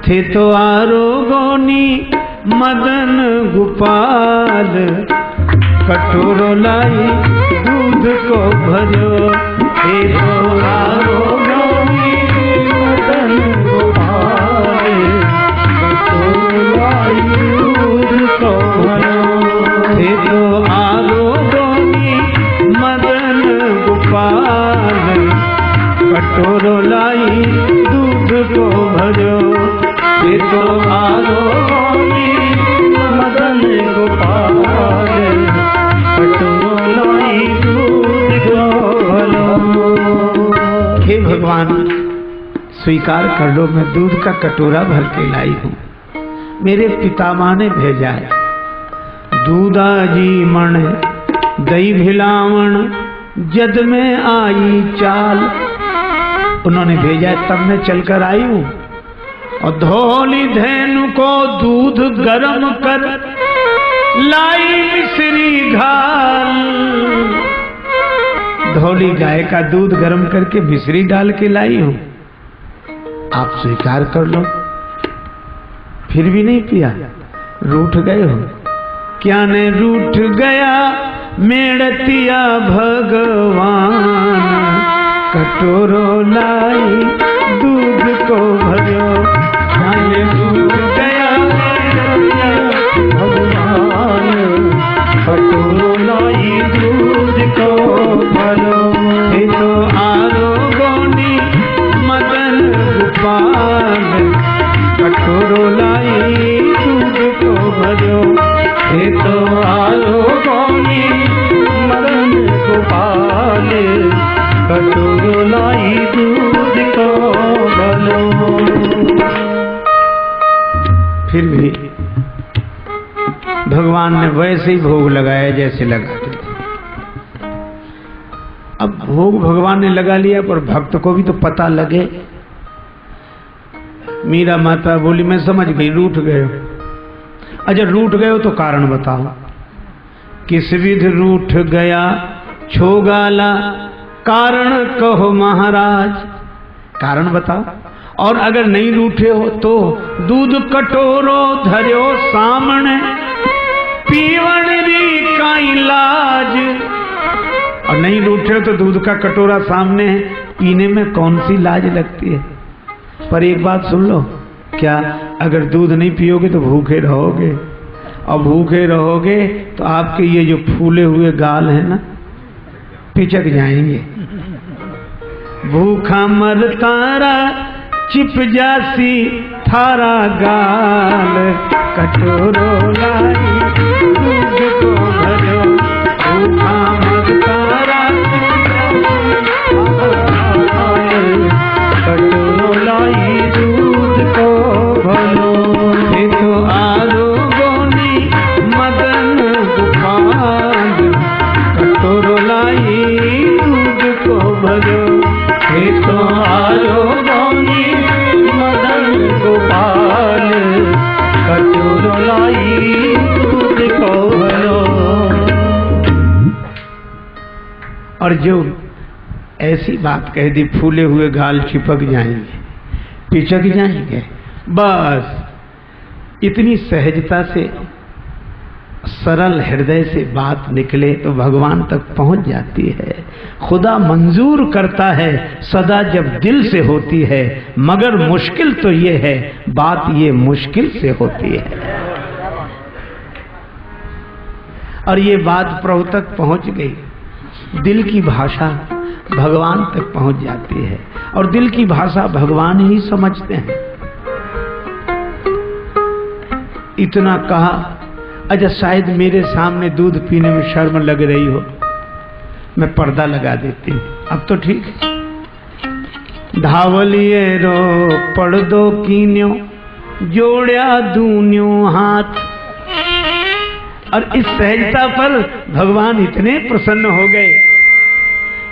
थे तो आरोगोनी मदन गोपाल, कटोरो लाई दूध को भरो। थे तो आरोगोनी मदन गोपाल, कटोरो लाई दूध को भरो। थे तो आरोगोनी मदन गोपाल, कटोरो लाई दूध को भरो। थे तो आरोगोनी मदन गोपाल, कटोरो लाई दूध को भरो। हे भगवान, स्वीकार कर लो, मैं दूध का कटोरा भर के लाई हूँ। मेरे पितामह ने भेजा है। दूधा जी मण दही भिलावण, जद में आई चाल। उन्होंने भेजा है, तब मैं चलकर आई हूँ। और धौली धेनु को दूध गरम कर, लाई मिश्री घाल। धौली गाय का दूध गरम करके मिश्री डाल के लाई हूँ। आप स्वीकार कर लो। फिर भी नहीं पिया, रूठ गए हो। क्या ने रूठ गया मेड़तिया भगवान, कटोरो लाई दूध को भरो। क्या ने रूठ गया मेड़तिया भगवान, कटोरो लाई दूध को भरो। थे तो आरोगोनी मदन गोपाल, कटोरो लाई दूध को भरो। थे तो आरोगोनी मदन गोपाल, कटोरो लाई दूध को भरो। फिर भी भगवान ने वैसे ही भोग लगाया जैसे लगाते थे। अब भोग भगवान ने लगा लिया, पर भक्त को भी तो पता लगे। मीरा माता बोली, मैं समझ गई, रूठ गए हो। अच्छा, रूठ गए हो तो कारण बताओ। किस विध रूठ गया छोगाला, कारण कहो महाराज। कारण बताओ। और अगर नहीं रूठे हो तो दूध कटोरो धर्यो सामने, पीवण री का इलाज। और नहीं रूठे हो तो दूध का कटोरा सामने है, पीने में कौन सी लाज लगती है। पर एक बात सुन लो, क्या अगर दूध नहीं पियोगे तो भूखे रहोगे, और भूखे रहोगे तो आपके ये जो फूले हुए गाल हैं ना, पिचक जाएंगे। भूखा मर तारा चिप जासी थारा गाल, कटोरो लाई दूध को भरो। भूखा मर तारा कटोरो लाई दूध को भरो। थे तो आरोगोनी मदन गोपाल, कटोरो लाई दूध को भरो। थे तो आरोगोनी मदन गोपाल, कटोरो लाई दूध को भरो। और जो ऐसी बात कह दी, फूले हुए गाल चिपक जाएंगे, पिचक जाएंगे, बस इतनी सहजता से, सरल हृदय से बात निकले तो भगवान तक पहुंच जाती है। खुदा मंजूर करता है सदा जब दिल से होती है, मगर मुश्किल तो ये है, बात ये मुश्किल से होती है। और ये बात प्रभु तक पहुंच गई। दिल की भाषा भगवान तक पहुंच जाती है, और दिल की भाषा भगवान ही समझते हैं। इतना कहा। अच्छा, शायद मेरे सामने दूध पीने में शर्म लग रही हो, मैं पर्दा लगा देती हूँ। अब तो ठीक है। धावलिए रो पड़दो कीन्यो, जोड़या दून्यो हाथ। और इस सहजता पर भगवान इतने प्रसन्न हो गए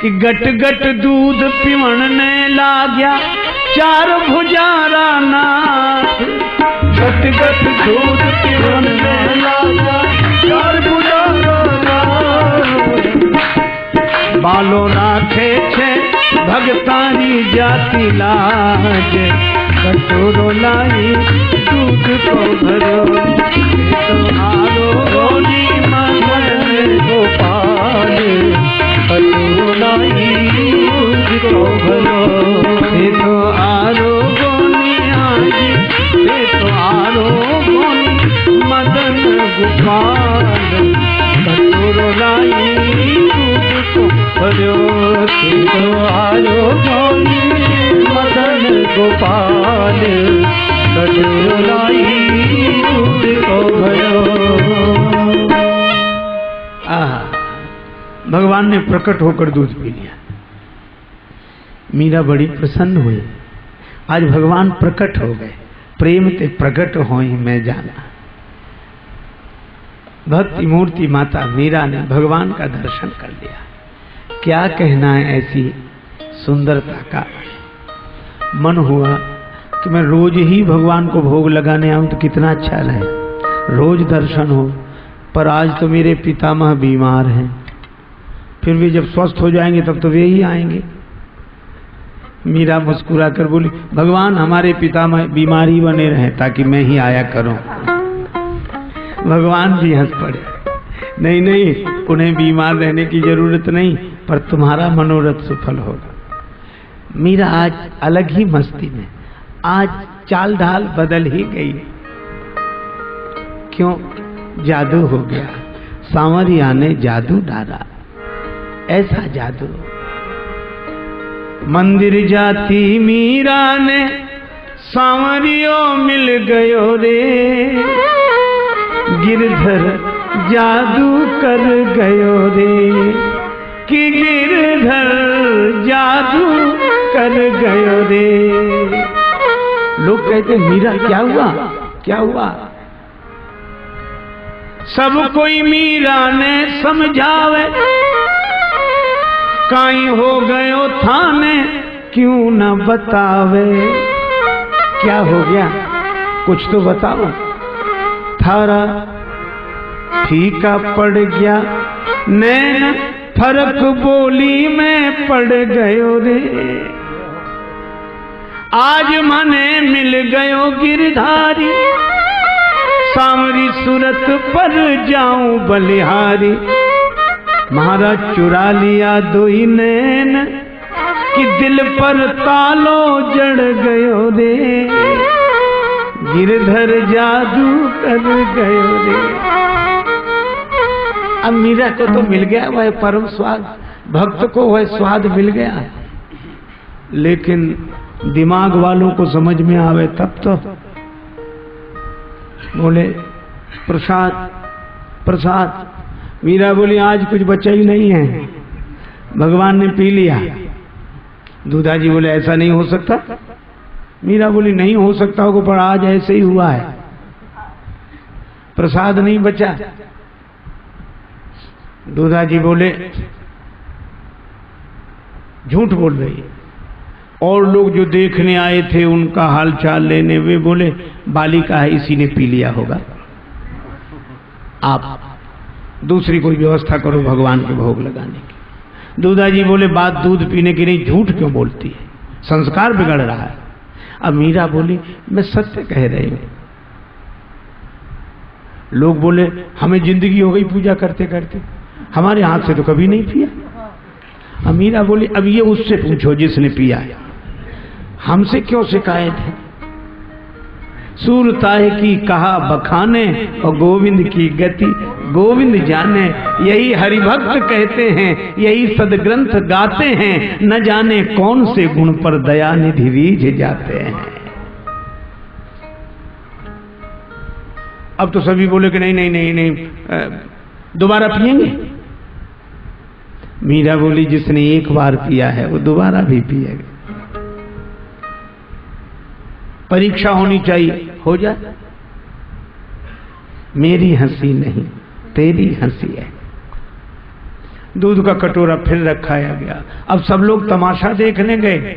कि गट गट दूध पीवण ने लाग्या, चार भुजारा नाथ। गट गट दूध पीवण ने लाग्या, चार भुजारा नाथ। बालो राखे छे भगतानी जाति लाज, कटोरो लाई दूध को भरो, तुम्हारो गोनी मदन गोपाल, कटोरो लाई दूध को भरो। ये तो आरो गोनी आजी, ये तो आरो गोनी मदन गोपाल, कटोरो लाई दूध को भरो। ये तो आरो गोनी मदन गोपाल, कटोरो लाई दूध को भरो। भगवान ने प्रकट होकर दूध पी लिया। मीरा बड़ी प्रसन्न हुई, आज भगवान प्रकट हो गए, प्रेम ते प्रकट होई मैं जाना। भक्ति मूर्ति माता मीरा ने भगवान का दर्शन कर लिया। क्या कहना है ऐसी सुंदरता का। मन हुआ कि मैं रोज ही भगवान को भोग लगाने आऊं तो कितना अच्छा रहे, रोज दर्शन हो। पर आज तो मेरे पितामह बीमार हैं, फिर भी जब स्वस्थ हो जाएंगे तब तो वे ही आएंगे। मीरा मुस्कुरा कर बोली, भगवान हमारे पितामह बीमारी बने रहे ताकि मैं ही आया करूं। भगवान भी हंस पड़े, नहीं नहीं, उन्हें बीमार रहने की जरूरत नहीं, पर तुम्हारा मनोरथ सफल होगा। मीरा आज अलग ही मस्ती में, आज चाल ढाल बदल ही गई। क्यों? जादू हो गया, सांवरिया ने जादू डाला, ऐसा जादू। मंदिर जाती मीरा ने सांवरियो मिल गयो रे, गिरधर जादू कर गयो रे, कि गिरधर जादू कर गयो रे। लोग कहते मीरा क्या हुआ, क्या हुआ? सब कोई मीरा ने समझावे, काई हो गयो थाने क्यों न बतावे। क्या हो गया, कुछ तो बताओ। थारा फीका पड़ गया नैन, फर्क बोली में पड़ गयो रे, आज मने मिल गयो गिरधारी, सांवरी सूरत पर जाऊं बलिहारी। महाराज चुरा लिया दोई नैन, कि दिल पर तालो जड़ गयो रे, गिरधर जादू कर गयो रे। अब मीरा को तो मिल गया वह परम स्वाद, भक्त को वह स्वाद मिल गया, लेकिन दिमाग वालों को समझ में आवे तब तो। बोले प्रसाद प्रसाद। मीरा बोली आज कुछ बचा ही नहीं है, भगवान ने पी लिया। दूधाजी बोले ऐसा नहीं हो सकता। मीरा बोली नहीं हो सकता होगा, पर आज ऐसे ही हुआ है, प्रसाद नहीं बचा। दूधाजी बोले झूठ बोल रही है। और लोग जो देखने आए थे उनका हालचाल लेने, वे बोले बालिका है इसी ने पी लिया होगा, आप दूसरी कोई व्यवस्था करो भगवान के भोग लगाने की। दूधाजी बोले बात दूध पीने की नहीं, झूठ क्यों बोलती है, संस्कार बिगड़ रहा है। अब मीरा बोली मैं सत्य कह रही हूं। लोग बोले हमें जिंदगी हो गई पूजा करते करते, हमारे हाथ से तो कभी नहीं पिया। अब मीरा बोली अब ये उससे पूछो जिसने पिया है, हमसे क्यों शिकायत है। सूरताए की कहा बखाने और गोविंद की गति गोविंद जाने, यही हरिभक्त कहते हैं, यही सदग्रंथ गाते हैं, न जाने कौन से गुण पर दया निधि रीझ जाते हैं। अब तो सभी बोले कि नहीं नहीं नहीं नहीं, दोबारा पिएंगे। मीरा बोली जिसने एक बार पिया है वो दोबारा भी पिएगा। परीक्षा होनी चाहिए, हो जाए। मेरी हंसी नहीं तेरी हंसी है। दूध का कटोरा फिर रखाया गया। अब सब लोग तमाशा देखने गए।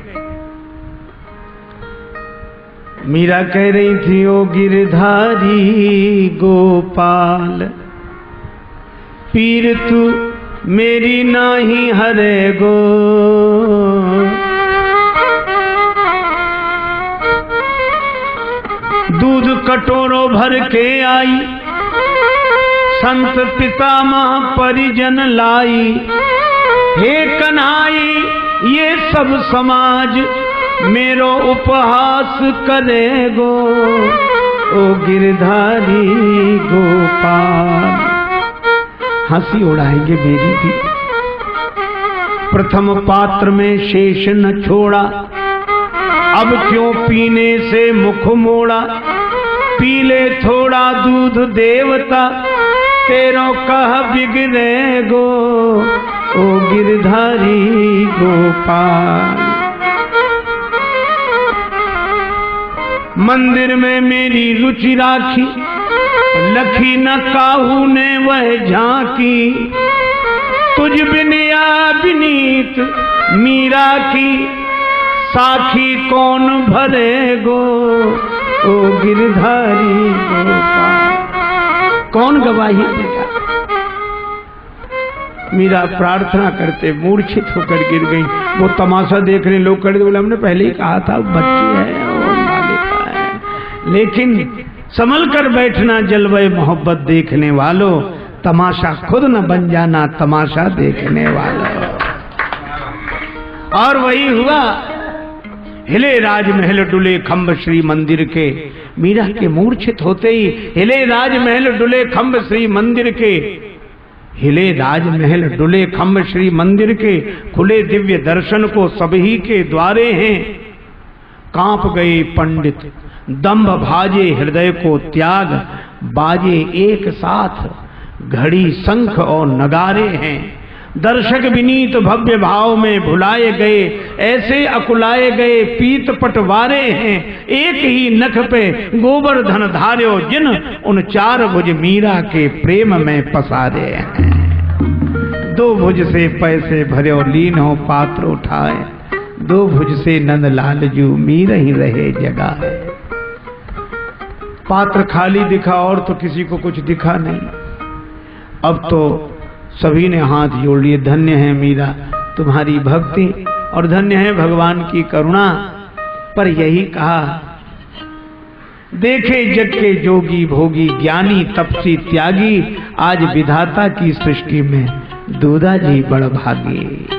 मीरा कह रही थी ओ गिरधारी गोपाल, पीर तू मेरी नाही हरे गो, दूध कटोरो भर के आई, संत पितामह परिजन लाई। हे कन्हाई ये सब समाज मेरो उपहास करेगो, ओ गिरधारी गोपाल। हंसी उड़ाएंगे मेरी भी। प्रथम पात्र में शेष न छोड़ा, अब क्यों पीने से मुख मोड़ा। पी ले थोड़ा दूध देवता, तेरो कह बिगड़े गो, ओ गिरधारी गोपाल। मंदिर में मेरी रुचि राखी, लखी न काहू ने वह झांकी। तुझ बिनिया बिनीत मीरा की, साखी कौन भरे गो, ओ गिरधारी गोपाल। कौन गवाही देगा। मीरा प्रार्थना करते मूर्छित होकर गिर गई। वो तमाशा देख रहे लोग कर बोले हमने पहले ही कहा था बच्ची है और मालिका है। लेकिन संभल कर बैठना जलवे मोहब्बत देखने वालों, तमाशा खुद न बन जाना तमाशा देखने वालों। और वही हुआ। हिले राजमहल डुले खम्भ श्री मंदिर के। मीरा के मूर्छित होते ही हिले राजमहल डुले खम्भ श्री मंदिर के। हिले राजमहल डुले खम्भ श्री मंदिर के, खुले दिव्य दर्शन को सभी के द्वारे हैं। कांप गए पंडित दंभ भाजे हृदय को त्याग, बाजे एक साथ घड़ी शंख और नगारे हैं। दर्शक विनीत भव्य भाव में भुलाए गए, ऐसे अकुलाए गए पीत पटवारे हैं। एक ही नख पे गोवर्धन धार्यो, जिन उन चार भुज मीरा के प्रेम में पसारे हैं। दो भुज से पैसे भर्यो लीन हो पात्र उठाए, दो भुज से नंद लाल जू मीर ही रहे जगह है। पात्र खाली दिखा और तो किसी को कुछ दिखा नहीं। अब तो सभी ने हाथ जोड़ लिए। धन्य है मीरा तुम्हारी भक्ति और धन्य है भगवान की करुणा। पर यही कहा, देखे जग के जोगी भोगी ज्ञानी तपसी त्यागी, आज विधाता की सृष्टि में दूधा जी बड़ भागी।